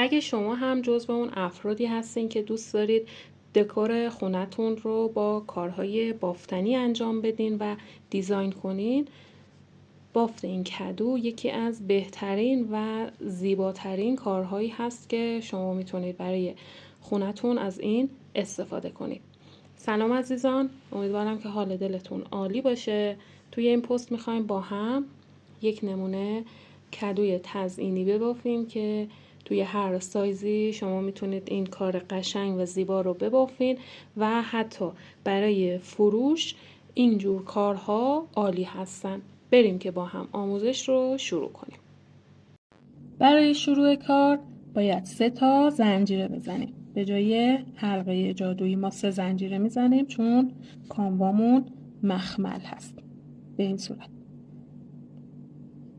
اگه شما هم جزو اون افرادی هستین که دوست دارید دکور خونتون رو با کارهای بافتنی انجام بدین و دیزاین کنین، بافت این کدو یکی از بهترین و زیباترین کارهایی هست که شما میتونید برای خونتون از این استفاده کنید. سلام عزیزان، امیدوارم که حال دلتون عالی باشه. توی این پست میخوایم با هم یک نمونه کدوی تزیینی ببافیم که توی هر سایزی شما میتونید این کار قشنگ و زیبا رو ببافین و حتی برای فروش اینجور کارها عالی هستن. بریم که با هم آموزش رو شروع کنیم. برای شروع کار باید 3 تا زنجیره بزنیم. به جای حلقه جادویی ما 3 زنجیره میزنیم چون کانوامون مخمل هست به این صورت.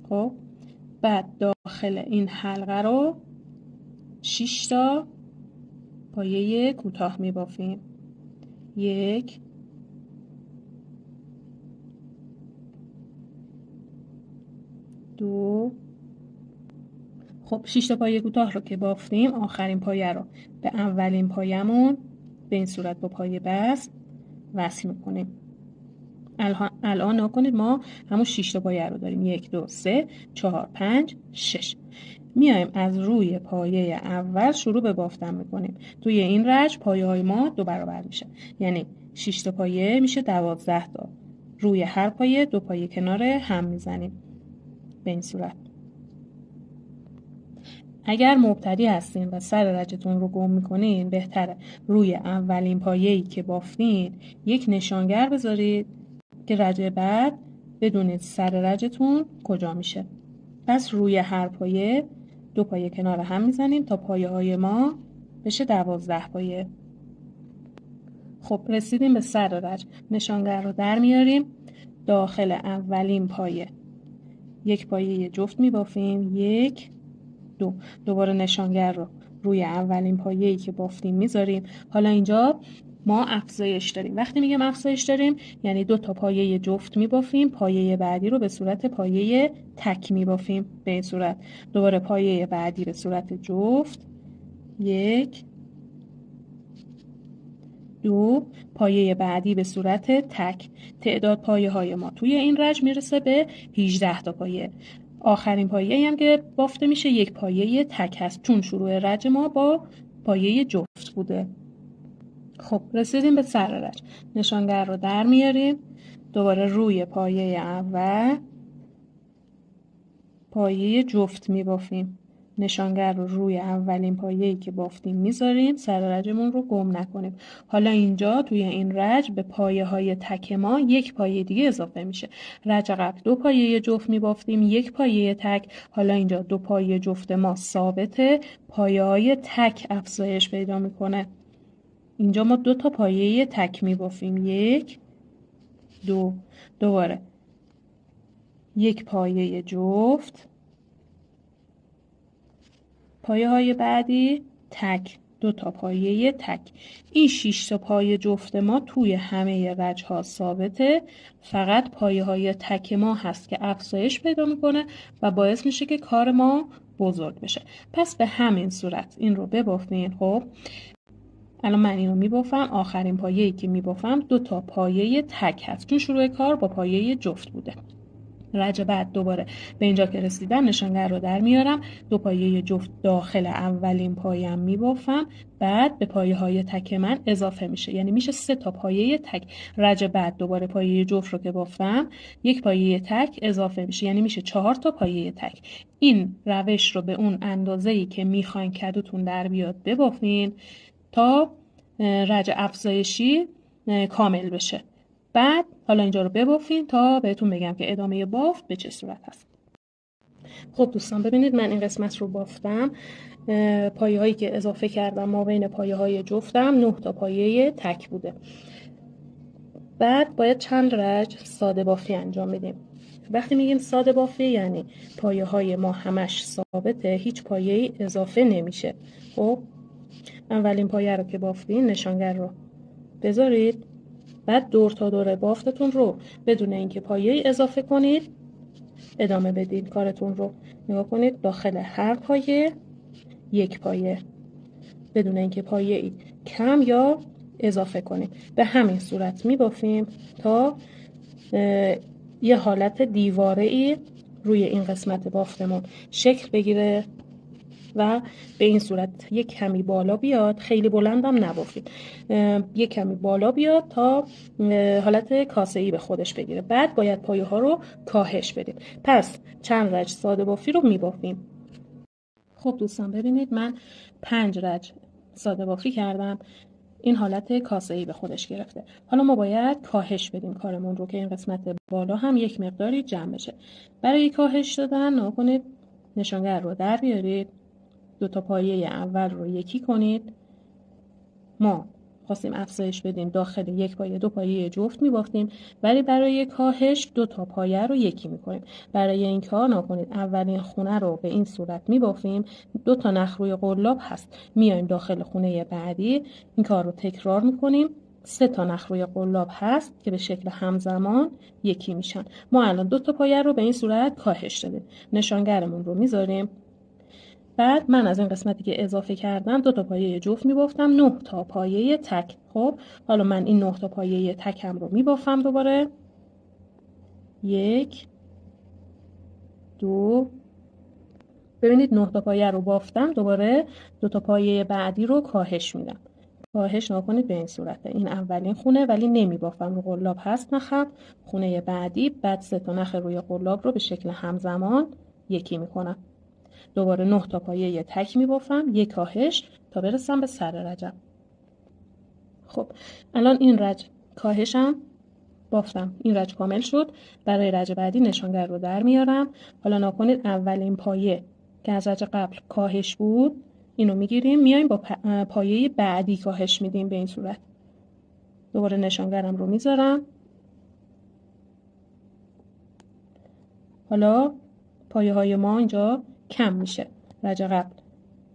خب بعد داخل این حلقه رو 6 تا پایه کوتاه میبافیم. 1 2 خب 6 تا پایه کوتاه رو که بافتیم، آخرین پایه رو به اولین پایه‌مون به این صورت با پایه بست وصل میکنیم. الان نکنید ما همون 6 تا پایه رو داریم. 1 2 3 4 5 6. میایم از روی پایه اول شروع به بافتن میکنیم. توی این رج پایه های ما 2 برابر میشه، یعنی 6 تا پایه میشه 12 تا. روی هر پایه 2 پایه کنار هم میزنیم به این صورت. اگر مبتدی هستین و سر رجتون رو گم میکنین، بهتره روی اولین پایه‌ای که بافتین یک نشانگر بذارید که رج بعد بدونید سر رجتون کجا میشه. پس روی هر پایه 2 پایه کنار هم میزنیم تا پایه های ما بشه 12 پایه. خب رسیدیم به سر رج. نشانگر رو در میاریم. داخل اولین پایه 1 پایه جفت میبافیم. 1 2. دوباره نشانگر رو روی اولین پایه‌ای که بافتیم میذاریم. حالا اینجا ما افزایش داریم. وقتی میگم افزایش داریم یعنی 2 تا پایه جفت میبافیم، پایه بعدی رو به صورت پایه تک میبافیم به این صورت. دوباره پایه بعدی به صورت جفت. 1 2. پایه بعدی به صورت تک. تعداد پایه های ما توی این رج میرسه به 18 تا پایه. آخرین پایه‌ای هم که بافته میشه 1 پایه تک هست چون شروع رج ما با پایه جفت بوده. خب رسیدیم به سر رج. نشانگر رو در میاریم. دوباره روی پایه اول پایه جفت میبافیم. نشانگر رو روی اولین پایه‌ای که بافتیم میذاریم، سر رجمون رو گم نکنیم. حالا اینجا توی این رج به پایه های تک ما 1 پایه دیگه اضافه میشه. رج قبل 2 پایه جفت میبافتیم، 1 پایه تک. حالا اینجا 2 پایه جفت ما ثابته، پایه های تک افزایش پیدا میکنه. اینجا ما 2 تا پایه تک میبافیم. 1 2. دوباره 1 پایه جفت، پایه های بعدی تک، 2 تا پایه تک. این 6 تا پایه جفت ما توی همه رج ها ثابته، فقط پایه های تک ما هست که افزایش پیدا میکنه و باعث میشه که کار ما بزرگ بشه. پس به همین صورت این رو ببافین. خب الان من این رو میبافم. آخرین پایه‌ای که میبافم 2 تا پایه تک هست چون شروع کار با پایه جفت بوده. رج بعد دوباره به اینجا که رسیدم نشانگر رو در میارم. 2 پایه جفت داخل اولین پایم میبافم، بعد به پایه های تک من اضافه میشه، یعنی میشه 3 تا پایه تک. رج بعد دوباره پایه جفت رو که بافتم 1 پایه تک اضافه میشه، یعنی میشه 4 تا پایه تک. این روش رو به اون اندازه‌ای که میخواین کدوتون در بیاد ببافین تا رج افزایشی کامل بشه. بعد حالا اینجا رو ببافین تا بهتون بگم که ادامه بافت به چه صورت هست. خب دوستان ببینید من این قسمت رو بافتم. پایه هایی که اضافه کردم ما بین پایه های جفتم 9 تا پایه تک بوده. بعد باید چند رج ساده بافی انجام بدیم. وقتی میگیم ساده بافی یعنی پایه های ما همش ثابته، هیچ پایه اضافه نمیشه. خب اولین پایه رو که بافتین نشانگر رو بذارید، بعد دور تا دور بافتتون رو بدون اینکه پایه اضافه کنید ادامه بدید کارتون رو. نگاه کنید داخل هر پایه یک پایه بدون اینکه پایه ای کم یا اضافه کنیم. به همین صورت میبافیم تا یه حالت دیواره ای روی این قسمت بافتمون شکل بگیره و به این صورت یک کمی بالا بیاد. خیلی بلندم نبافید، یک کمی بالا بیاد تا حالت کاسه‌ای به خودش بگیره. بعد باید پایه ها رو کاهش بدیم. پس چند رج ساده بافی رو میبافیم. خب دوستان ببینید من 5 رج ساده بافی کردم. این حالت کاسه‌ای به خودش گرفته. حالا ما باید کاهش بدیم کارمون رو که این قسمت بالا هم یک مقداری جمع بشه. برای کاهش دادن نگاه کنید، نشانگر رو در بیارید، 2 تا پایه اول رو یکی کنید. ما خواستیم افزایش بدیم، داخل یک پایه 2 پایه جفت می‌بافتیم، ولی برای کاهش 2 تا پایه رو یکی می‌کنیم. برای این کار نگاه کنید، اولین خونه رو به این صورت می‌بافیم، 2 تا نخ روی قلاب هست، میایم داخل خونه بعدی، این کار رو تکرار می‌کنیم. 3 تا نخ روی قلاب هست که به شکل همزمان یکی میشن. ما الان 2 تا پایه رو به این صورت کاهش دادیم. نشانگرمون رو میذاریم. بعد من از این قسمتی که اضافه کردم 2 تا پایه جفت میبافتم، 9 تا پایه تک. خب حالا من این 9 تا پایه تکم رو میبافم دوباره. 1 2 ببینید 9 تا پایه رو بافتم، دوباره 2 تا پایه بعدی رو کاهش میدم. کاهش نکنید به این صورته. این اولین خونه ولی نمیبافم، رو قلاب هست نخم. خونه بعدی، بعد 3 تا نخ روی قلاب رو به شکل همزمان یکی میکنم. دوباره 9 تا پایه تک میبافم، یک کاهش تا برسم به سر رجم. خب الان این رج کاهشم بافتم، این رج کامل شد. برای رج بعدی نشانگر رو در میارم. حالا نکنید اولین پایه که از رج قبل کاهش بود اینو میگیریم، میایم با پایه بعدی کاهش میدیم به این صورت. دوباره نشانگرم رو میذارم. حالا پایه های ما اینجا کم میشه. رج قبل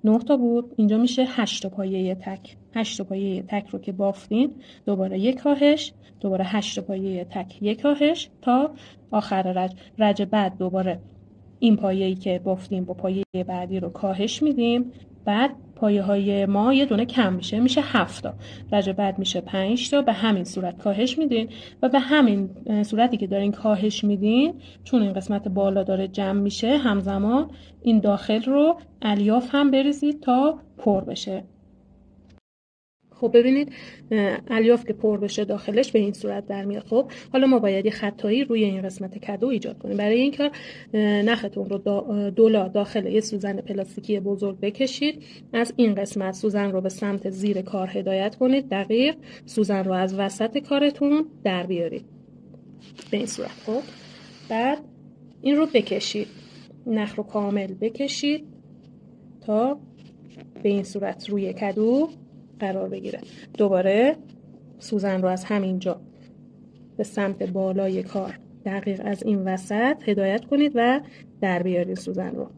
9 تا بود، اینجا میشه 8 تا پایه تک. 8 تا پایه تک رو که بافتین، دوباره یک کاهش، دوباره 8 تا پایه تک یک کاهش تا آخر رج. رج بعد دوباره این پایه‌ای که بافتیم با پایه بعدی رو کاهش میدیم. بعد پایه های ما یه دونه کم میشه 7 تا. رج بعد میشه 5 تا. به همین صورت کاهش میدین و به همین صورتی که دارین کاهش میدین، چون این قسمت بالا داره جمع میشه، همزمان این داخل رو الیاف هم بریزید تا پر بشه. خب ببینید الیاف که پر بشه داخلش به این صورت در میاد. خب حالا ما باید یه خطایی روی این قسمت کدو ایجاد کنیم. برای این کار نختون رو دولا داخل یه سوزن پلاستیکی بزرگ بکشید. از این قسمت سوزن رو به سمت زیر کار هدایت کنید، دقیق سوزن رو از وسط کارتون در بیارید به این صورت. خب بعد این رو بکشید، نخ رو کامل بکشید تا به این صورت روی کدو قرار بگیره. دوباره سوزن رو از همینجا به سمت بالای کار دقیق از این وسط هدایت کنید و در بیارید سوزن رو.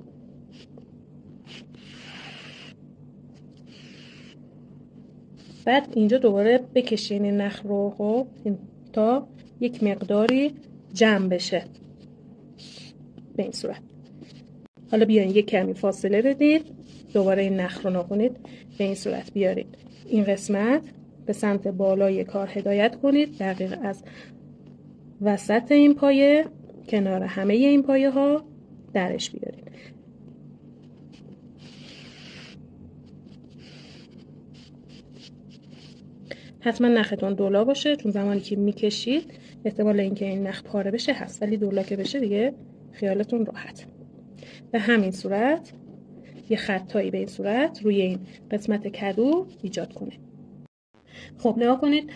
بعد اینجا دوباره بکشین این نخ رو، خب تا یک مقداری جمع بشه به این صورت. حالا بیاین یک کمی فاصله بدید، دوباره این نخ رو نکنید به این صورت بیارید. این قسمت به سمت بالای کار هدایت کنید، دقیق از وسط این پایه کنار همه این پایه ها درش بیارید. حتما نختون دولا باشه، چون زمانی که میکشید احتمال اینکه این نخ پاره بشه هست، ولی دولا که بشه دیگه خیالتون راحت. به همین صورت یه خطایی به این صورت روی این قسمت کدو ایجاد کنه. خب نگاه کنید،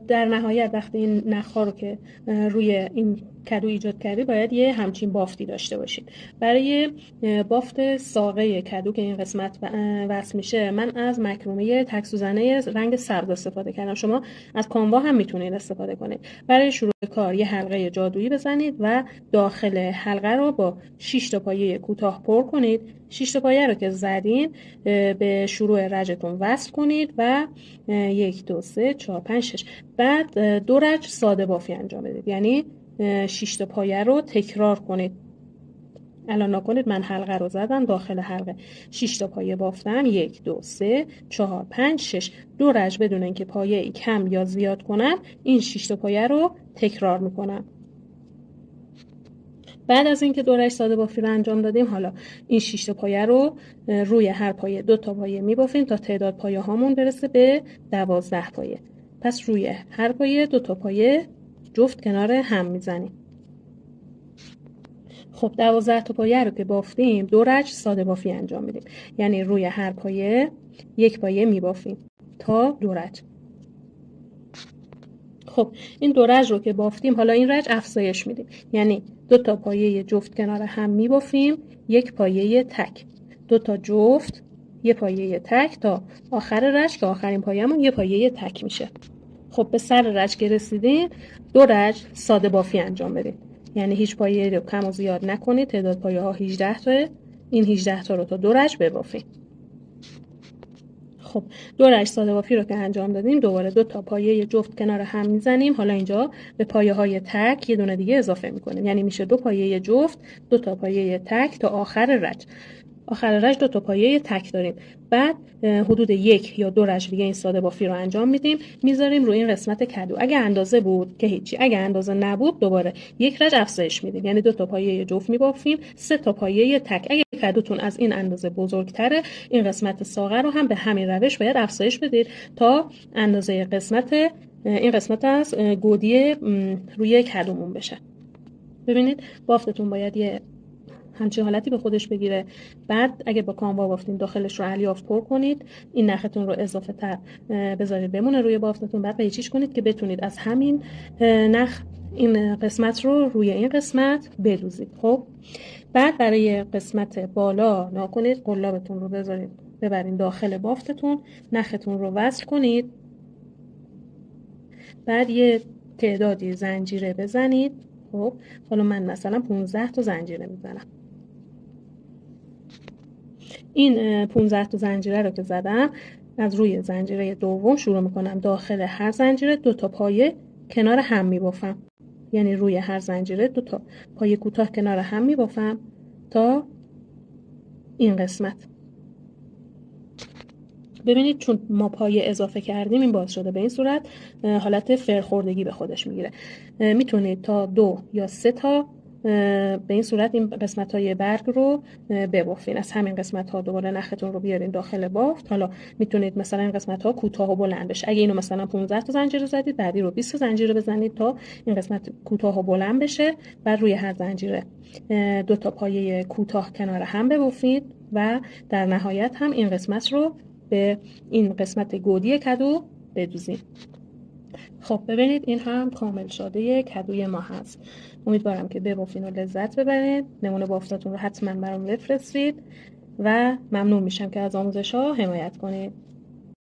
در نهایت وقتی این نخ‌ها رو که روی این کدو ایجاد کردی باید یه همچین بافتی داشته باشید. برای بافت ساقه کدو که این قسمت وصل میشه، من از مکرمه تک سوزنه رنگ سبز استفاده کردم. شما از کانوا هم میتونید استفاده کنید. برای شروع کار یه حلقه جادویی بزنید و داخل حلقه رو با 6 تا پایه کوتاه پر کنید. 6 تا پایه رو که زدین به شروع رجتون وصل کنید و 1 2 3 4 5 6 بعد 2 رج ساده بافی انجام بدید، یعنی 6 تا پایه رو تکرار کنید. الان نکنید من حلقه رو زدم، داخل حلقه 6 تا پایه بافتم، 1 2 3 4 5 6. دو رج بدون اینکه پایه کم یا زیاد کنم این 6 تا پایه رو تکرار میکنم. بعد از اینکه دو رج ساده بافی رو انجام دادیم، حالا این 6 تا پایه رو روی هر پایه 2 تا پایه میبافیم تا تعداد پایه هامون برسه به 12 پایه. پس روی هر پایه 2 تا پایه جفت کنار هم میزنیم. خب 12 تا پایه رو که بافتیم، دو رج ساده بافی انجام میدیم. یعنی روی هر پایه یک پایه میبافیم تا دو رج. خب این دو رج رو که بافتیم، حالا این رج افزایش میدیم. یعنی 2 تا پایه جفت کنار هم میبافیم، یک پایه تک، 2 تا جفت، یک پایه تک تا آخر رج که آخرین پایه‌مون یک پایه تک میشه. خب به سر رج که رسیدیم، دو رج ساده بافی انجام بدیم. یعنی هیچ پایه رو کم و زیاد نکنید. تعداد پایه ها 18 تاه. این 18 تا رو تا دو رج ببافیم. خب دو رج ساده بافی رو که انجام دادیم، دوباره 2 تا پایه جفت کنار هم میزنیم. حالا اینجا به پایه های تک یه دونه دیگه اضافه میکنیم. یعنی میشه 2 پایه جفت، 2 تا پایه تک تا آخر رج. آخر رج 2 تا پایه تک داریم. بعد حدود 1 یا 2 رج دیگه این ساده بافی رو انجام میدیم، میذاریم روی این قسمت کدو. اگه اندازه بود که هیچی، اگه اندازه نبود دوباره یک رج افزایش میدیم. یعنی 2 تا پایه جفت میبافیم، 3 تا پایه تک. اگه کدوتون از این اندازه بزرگتره، این قسمت ساقه رو هم به همین روش باید افزایش بدید تا اندازه این قسمت از گودی روی کدومون بشه. ببینید بافتتون باید یه همچین حالتی به خودش بگیره. بعد اگه با کانوا بافتین، داخلش رو الیاف پر کنید، این نختون رو اضافه تر بذارید بمونه روی بافتتون. بعد قیچیش کنید که بتونید از همین نخ این قسمت رو روی این قسمت بدوزید. خب بعد برای قسمت بالا نکنید، قلابتون رو ببرین داخل بافتتون، نختون رو وصل کنید. بعد یه تعدادی زنجیره بزنید. خب حالا من مثلا 15 تا زنجیره میزنم. این 15 تا زنجیره رو که زدم، از روی زنجیره دوم شروع میکنم. داخل هر زنجیره 2 تا پایه کنار هم میبافم. یعنی روی هر زنجیره 2 تا پایه کوتاه کنار هم میبافم تا این قسمت. ببینید چون ما پایه اضافه کردیم این باز شده. به این صورت حالت فرخوردگی به خودش میگیره. میتونید تا 2 یا 3 تا به این صورت این قسمت های برگ رو ببافین. از همین قسمت ها دوباره نختون رو بیارین داخل بافت. حالا میتونید مثلا این قسمت ها کوتاه و بلند بشه. اگه اینو مثلا 15 تا زنجیره زدید، بعدی رو 20 تا زنجیره بزنید تا این قسمت کوتاه و بلند بشه. بعد روی هر زنجیره 2 تا پایه کوتاه کنار هم ببافید و در نهایت هم این قسمت رو به این قسمت گودی کدو بدوزیم. خب ببینید این هم کامل شده کدوی ما هست. امیدوارم که ببافین و لذت ببرید. نمونه بافتاتون رو حتما برام بفرستید و ممنون میشم که از آموزش ها حمایت کنید.